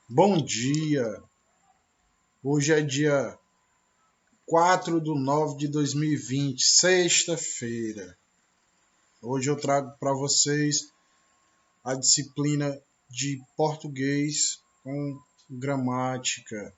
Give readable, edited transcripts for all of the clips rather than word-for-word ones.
Bom dia! Hoje é dia 4/9/2020, sexta-feira. Hoje eu trago para vocês a disciplina de português com gramática.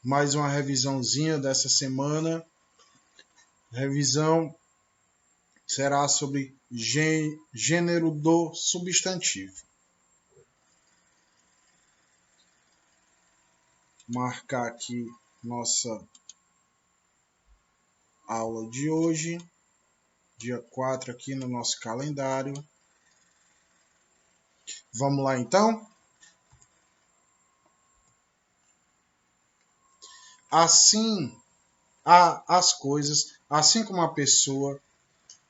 Mais uma revisãozinha dessa semana. Revisão será sobre gênero do substantivo. Marcar aqui nossa aula de hoje, dia 4 aqui no nosso calendário. Vamos lá então? Assim, as coisas, assim como a pessoa,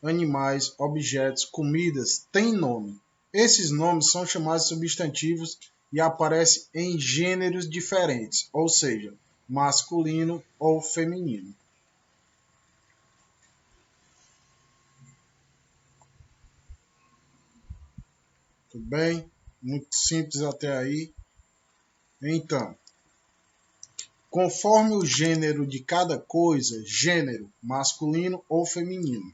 animais, objetos, comidas, têm nome. Esses nomes são chamados substantivos e aparecem em gêneros diferentes, ou seja, masculino ou feminino. Tudo bem? Muito simples até aí. Então, conforme o gênero de cada coisa, gênero, masculino ou feminino,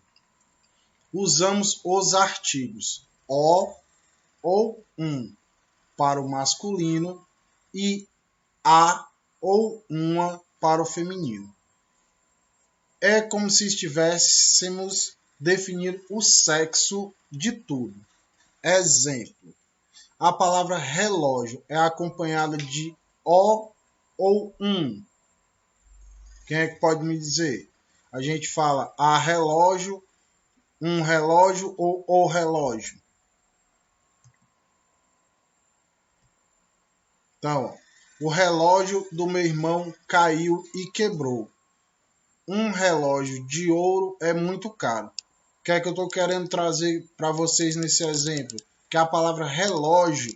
usamos os artigos o ou um para o masculino e a ou uma para o feminino. É como se estivéssemos definindo o sexo de tudo. Exemplo: a palavra relógio é acompanhada de o ou um. Quem é que pode me dizer? A gente fala a relógio, um relógio ou o relógio. Então, o relógio do meu irmão caiu e quebrou. Um relógio de ouro é muito caro. O que é que eu estou querendo trazer para vocês nesse exemplo? Que a palavra relógio,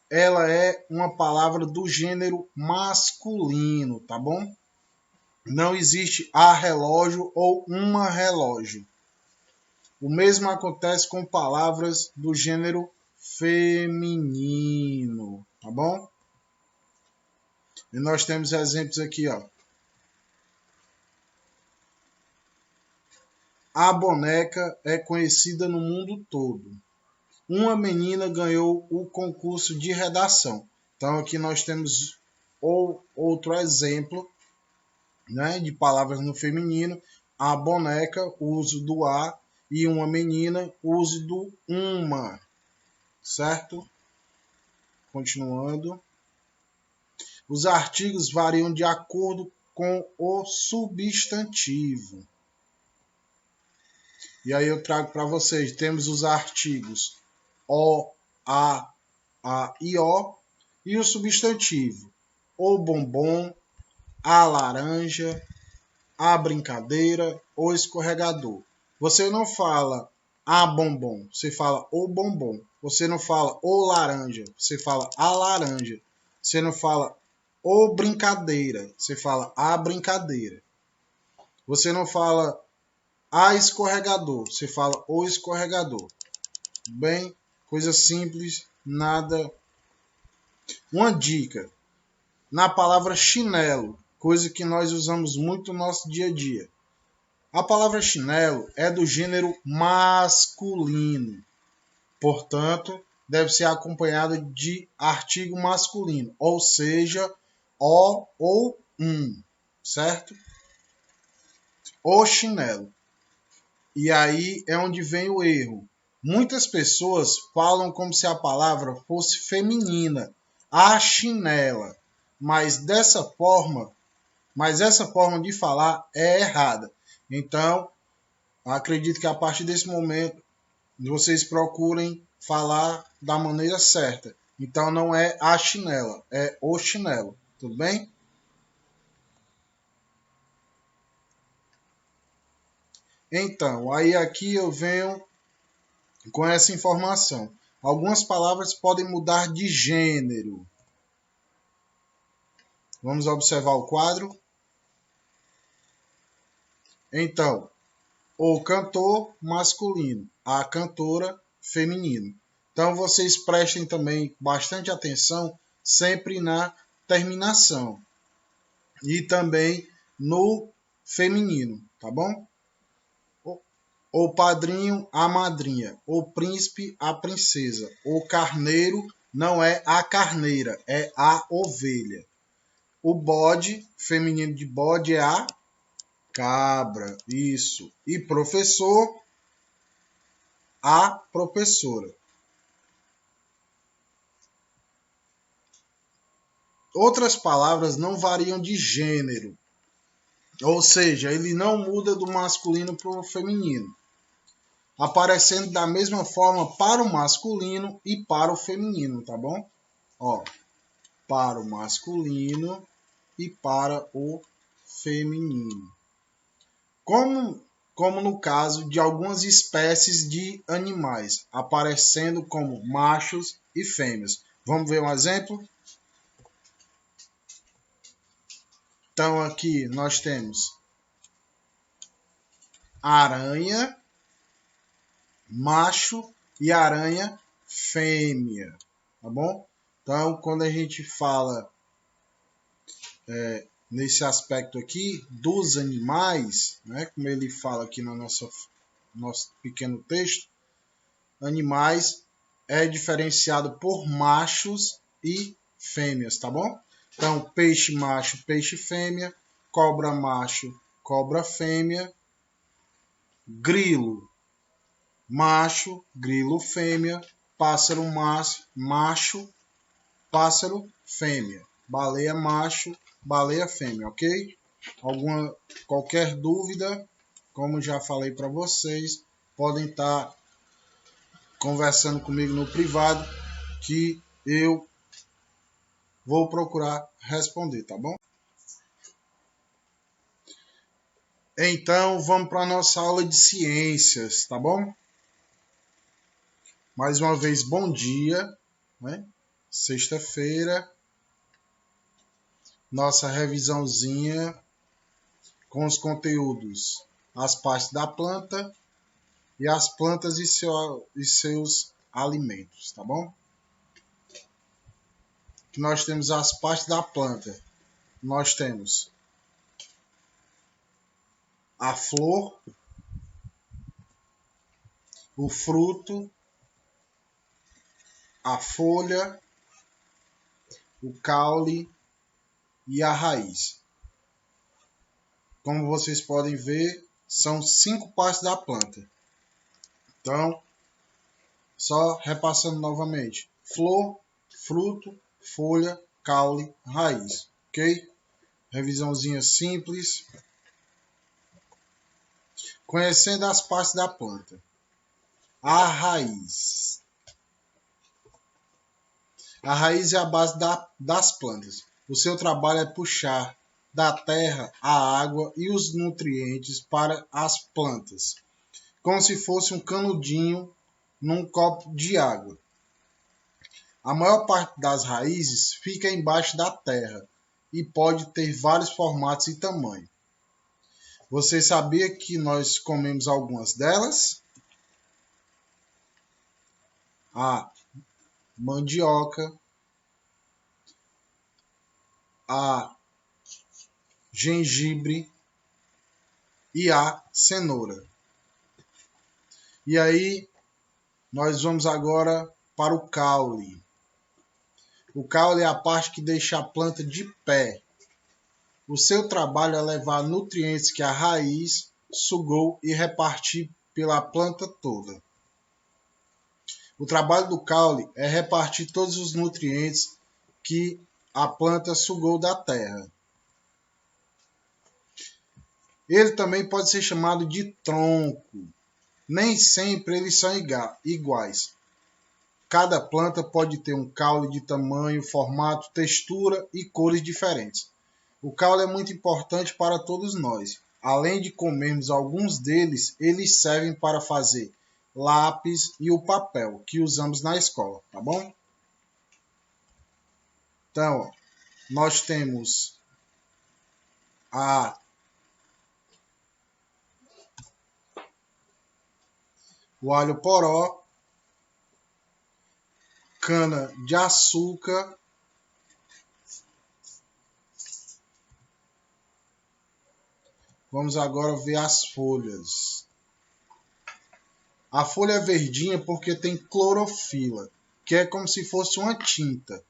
ela é uma palavra do gênero masculino, tá bom? Não existe a relógio ou uma relógio. O mesmo acontece com palavras do gênero feminino, tá bom? E nós temos exemplos aqui, ó. A boneca é conhecida no mundo todo. Uma menina ganhou o concurso de redação. Então aqui nós temos outro exemplo, né, de palavras no feminino. A boneca, o uso do a, e uma menina, o uso do uma. Certo? Continuando. Os artigos variam de acordo com o substantivo. E aí eu trago para vocês, temos os artigos o, a e o, e o substantivo o bombom, a laranja, a brincadeira, o escorregador. Você não fala a bombom, você fala o bombom. Você não fala o laranja, você fala a laranja. Você não fala o brincadeira, você fala a brincadeira. Você não fala a escorregador, você fala o escorregador. Bem, coisa simples, nada. Uma dica: na palavra chinelo, coisa que nós usamos muito no nosso dia a dia. A palavra chinelo é do gênero masculino, portanto, deve ser acompanhada de artigo masculino, ou seja, o ou um, certo? O chinelo. E aí é onde vem o erro. Muitas pessoas falam como se a palavra fosse feminina, a chinela, mas essa forma de falar é errada. Então, acredito que a partir desse momento vocês procurem falar da maneira certa. Então não é a chinela, é o chinelo, tudo bem? Então, aí aqui eu venho com essa informação. Algumas palavras podem mudar de gênero. Vamos observar o quadro. Então, o cantor masculino, a cantora feminino. Então vocês prestem também bastante atenção sempre na terminação e também no feminino, tá bom? O padrinho, a madrinha, o príncipe, a princesa, o carneiro não é a carneira, é a ovelha. O bode, feminino de bode, é a cabra, isso. E professor, a professora. Outras palavras não variam de gênero, ou seja, ele não muda do masculino para o feminino, aparecendo da mesma forma para o masculino e para o feminino, tá bom? Ó, para o masculino e para o feminino. Como no caso de algumas espécies de animais, aparecendo como machos e fêmeas. Vamos ver um exemplo? Então aqui nós temos aranha, macho e aranha fêmea, tá bom? Então, quando a gente fala nesse aspecto aqui dos animais, né, como ele fala aqui no nosso pequeno texto, animais é diferenciado por machos e fêmeas, tá bom? Então, peixe macho, peixe fêmea, cobra macho, cobra fêmea, grilo macho, grilo fêmea, pássaro macho, pássaro fêmea, baleia macho, baleia fêmea, ok? Qualquer dúvida, como já falei para vocês, podem estar conversando comigo no privado que eu vou procurar responder, tá bom? Então, vamos para a nossa aula de ciências, tá bom? Mais uma vez, bom dia, né? Sexta-feira, nossa revisãozinha com os conteúdos, as partes da planta e as plantas e seus alimentos, tá bom? Nós temos as partes da planta. Nós temos a flor, o fruto, a folha, o caule e a raiz. Como vocês podem ver, são 5 partes da planta. Então, só repassando novamente: flor, fruto, folha, caule, raiz. Ok? Revisãozinha simples. Conhecendo as partes da planta. A raiz. A raiz é a base das plantas. O seu trabalho é puxar da terra a água e os nutrientes para as plantas, como se fosse um canudinho num copo de água. A maior parte das raízes fica embaixo da terra e pode ter vários formatos e tamanhos. Você sabia que nós comemos algumas delas? A mandioca, a gengibre e a cenoura. E aí, nós vamos agora para o caule. O caule é a parte que deixa a planta de pé. O seu trabalho é levar nutrientes que a raiz sugou e repartir pela planta toda. O trabalho do caule é repartir todos os nutrientes que a planta sugou da terra. Ele também pode ser chamado de tronco. Nem sempre eles são iguais. Cada planta pode ter um caule de tamanho, formato, textura e cores diferentes. O caule é muito importante para todos nós. Além de comermos alguns deles, eles servem para fazer lápis e o papel que usamos na escola, tá bom? Então, ó, nós temos o alho poró, cana de açúcar. Vamos agora ver as folhas. A folha é verdinha porque tem clorofila, que é como se fosse uma tinta.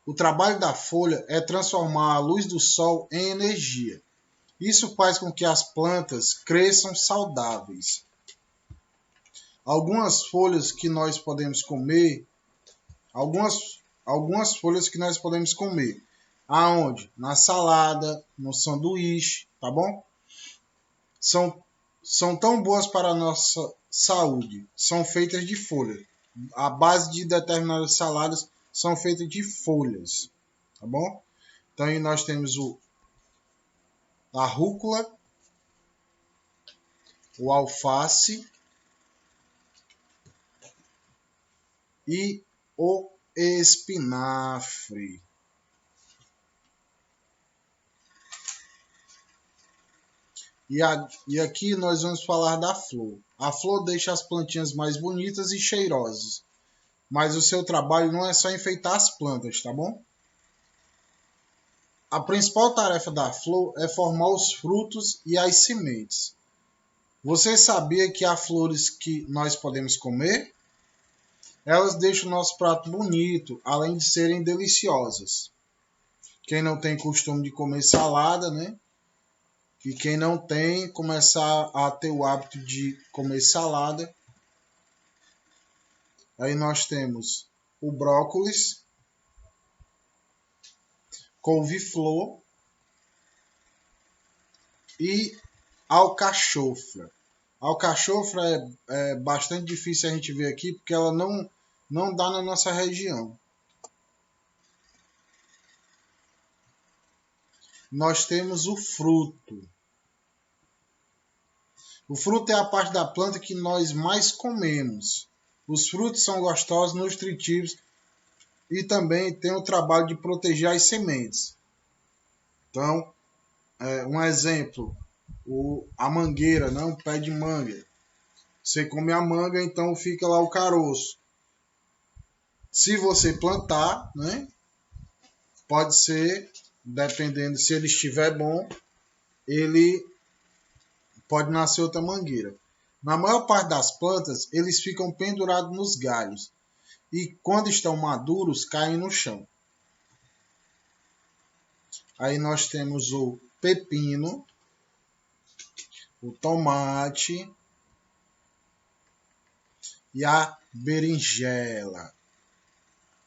O trabalho da folha é transformar a luz do sol em energia. Isso faz com que as plantas cresçam saudáveis. Algumas folhas que nós podemos comer, algumas folhas que nós podemos comer. Aonde? Na salada, no sanduíche, tá bom? São tão boas para a nossa saúde. São feitas de folha. A base de determinadas saladas são feitas de folhas, tá bom? Então aí nós temos a rúcula, o alface e o espinafre. E aqui nós vamos falar da flor. A flor deixa as plantinhas mais bonitas e cheirosas. Mas o seu trabalho não é só enfeitar as plantas, tá bom? A principal tarefa da flor é formar os frutos e as sementes. Você sabia que há flores que nós podemos comer? Elas deixam o nosso prato bonito, além de serem deliciosas. Quem não tem costume de comer salada, né? E quem não tem, começar a ter o hábito de comer salada. Aí nós temos o brócolis, couve-flor e alcachofra. A alcachofra é bastante difícil a gente ver aqui, porque ela não dá na nossa região. Nós temos o fruto. O fruto é a parte da planta que nós mais comemos. Os frutos são gostosos, nutritivos e também tem o trabalho de proteger as sementes. Então, um exemplo, a mangueira, né? Um pé de manga. Você come a manga, então fica lá o caroço. Se você plantar, né? Pode ser, dependendo se ele estiver bom, ele pode nascer outra mangueira. Na maior parte das plantas, eles ficam pendurados nos galhos e quando estão maduros, caem no chão. Aí nós temos o pepino, o tomate e a berinjela.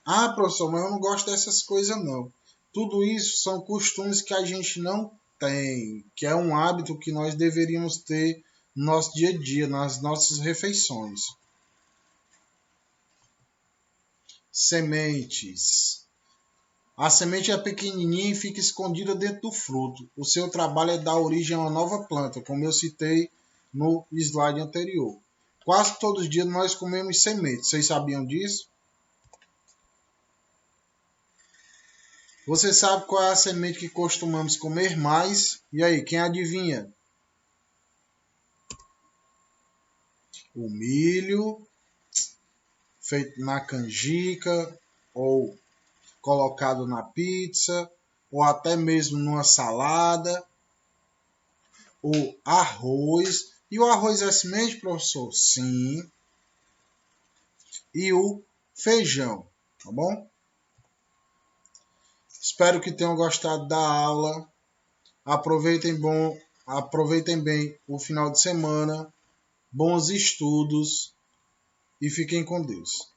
Ah, professor, mas eu não gosto dessas coisas não. Tudo isso são costumes que a gente não tem, que é um hábito que nós deveríamos ter no nosso dia a dia, nas nossas refeições. Sementes. A semente é pequenininha e fica escondida dentro do fruto. O seu trabalho é dar origem a uma nova planta, como eu citei no slide anterior. Quase todos os dias nós comemos sementes. Vocês sabiam disso? Você sabe qual é a semente que costumamos comer mais? E aí, quem adivinha? O milho, feito na canjica, ou colocado na pizza, ou até mesmo numa salada. O arroz. E o arroz é semente, professor? Sim. E o feijão, tá bom? Espero que tenham gostado da aula. Aproveitem bem o final de semana. Bons estudos e fiquem com Deus.